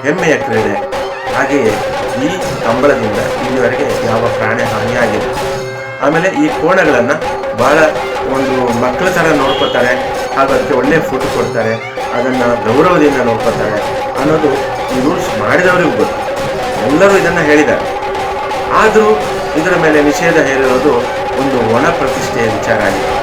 ಹೆಮ್ಮೆಯ ಕ್ರೀಡೆ. ಹಾಗೆಯೇ ಈ ಕಂಬಳದಿಂದ ಇಲ್ಲಿವರೆಗೆ ಯಾವ ಪ್ರಾಣಿ ಹಾನಿಯಾಗಿಲ್ಲ. ಆಮೇಲೆ ಈ ಕೋಣಗಳನ್ನು ಭಾಳ ಒಂದು ಮಕ್ಕಳ ಥರ ನೋಡ್ಕೋತಾರೆ, ಹಾಗೂ ಅದಕ್ಕೆ ಒಳ್ಳೆಯ ಫುಡ್ ಕೊಡ್ತಾರೆ, ಅದನ್ನು ಗೌರವದಿಂದ ನೋಡ್ಕೋತಾರೆ ಅನ್ನೋದು ಈ ರೂಲ್ಸ್ ಮಾಡಿದವರಿಗೂ ಗೊತ್ತು. ಎಲ್ಲರೂ ಇದನ್ನು ಹೇಳಿದ್ದಾರೆ. ಆದರೂ ಇದರ ಮೇಲೆ ನಿಷೇಧ ಹೇರಿರೋದು ಒಂದು ಒಣ ಪ್ರತಿಷ್ಠೆಯ ವಿಚಾರ ಆಗಿದೆ.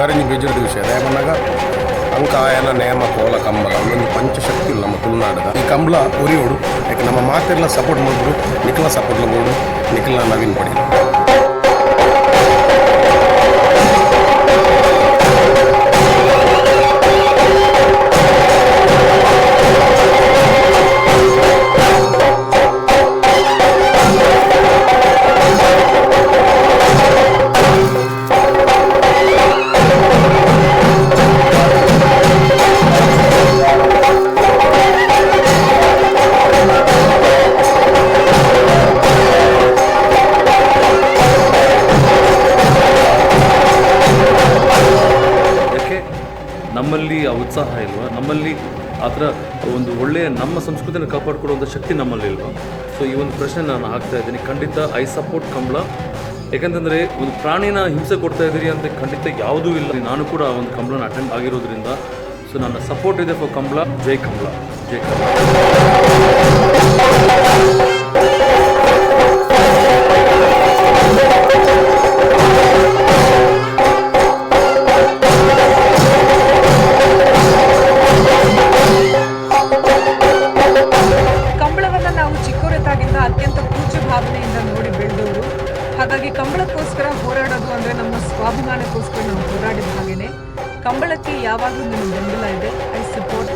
ಬರೀ ಬೇಜಾರು ದಿವಸ ಏಮನ್ನಾಗ ಅಂಕ ಆಯನ ನೇಮ ಕೋಲ ಕಂಬಳ ಒಂದು ಪಂಚಶಕ್ತಿ ನಮ್ಮ ತುಳುನಾಡದ ಈ ಕಂಬಳ ಒರಿಯೋಡು ಯಾಕೆ ನಮ್ಮ ಮಾತೆಲ್ಲ ಸಪೋರ್ಟ್ ಮಾಡಿದ್ರು ನಿಖಲ ಸಪೋರ್ಟ್ ಮಾಡೋಡು ನಿಖಲ ನವೀನ್ ಪಡಿ. ನಮ್ಮಲ್ಲಿ ಆ ಉತ್ಸಾಹ ಇಲ್ವಾ? ನಮ್ಮಲ್ಲಿ ಆ ಥರ ಒಂದು ಒಳ್ಳೆಯ ನಮ್ಮ ಸಂಸ್ಕೃತಿಯನ್ನು ಕಾಪಾಡಿಕೊಳ್ಳುವಂಥ ಶಕ್ತಿ ನಮ್ಮಲ್ಲಿ ಇಲ್ವಾ? ಸೊ ಈ ಒಂದು ಪ್ರಶ್ನೆ ನಾನು ಹಾಕ್ತಾ ಇದ್ದೀನಿ. ಖಂಡಿತ ಐ ಸಪೋರ್ಟ್ ಕಂಬಳ. ಯಾಕಂತಂದರೆ ಒಂದು ಪ್ರಾಣಿನ ಹಿಂಸೆ ಕೊಡ್ತಾ ಇದ್ದೀರಿ ಅಂತ ಖಂಡಿತ ಯಾವುದೂ ಇಲ್ಲ. ನಾನು ಕೂಡ ಒಂದು ಕಂಬಳನ ಅಟೆಂಡ್ ಆಗಿರೋದ್ರಿಂದ ಸೊ ನನ್ನ ಸಪೋರ್ಟ್ ಇದೆ ಫಾರ್ ಕಂಬಳ. ಜೈ ಕಂಬಳ, ಜೈ ಕಂಬಳ. ಅತ್ಯಂತ ಪೂಜ್ಯ ಭಾವನೆಯಿಂದ ನೋಡಿ ಬೆಳೆದವರು. ಹಾಗಾಗಿ ಕಂಬಳಕ್ಕೋಸ್ಕರ ಹೋರಾಡೋದು ಅಂದರೆ ನಮ್ಮ ಸ್ವಾಭಿಮಾನಕ್ಕೋಸ್ಕರ ನಾವು ಹೋರಾಡಿದ ಹಾಗೇನೆ ಕಂಬಳಕ್ಕೆ ಯಾವಾಗಲೂ ನನ್ನ ಬೆಂಬಲ ಇದೆ. I support.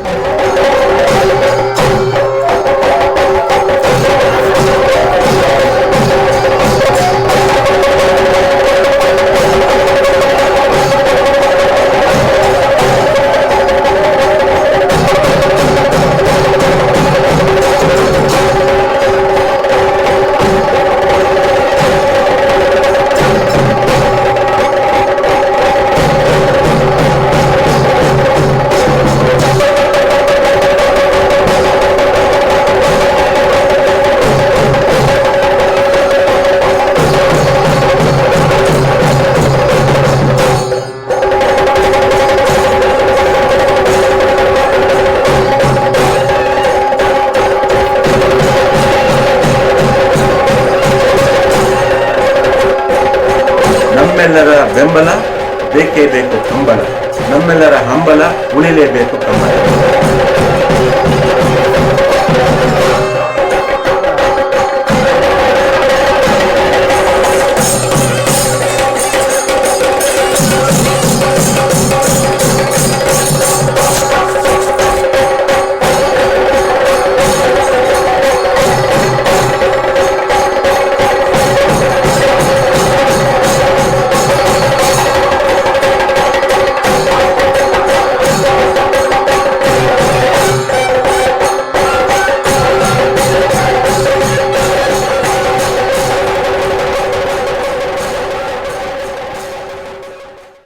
ನಮ್ಮೆಲ್ಲರ ಬೆಂಬಲ ಬೇಕೇ ಬೇಕು ಕಂಬಳ, ನಮ್ಮೆಲ್ಲರ ಹಂಬಲ ಉಳಿಲೇಬೇಕು ಕಂಬಳ.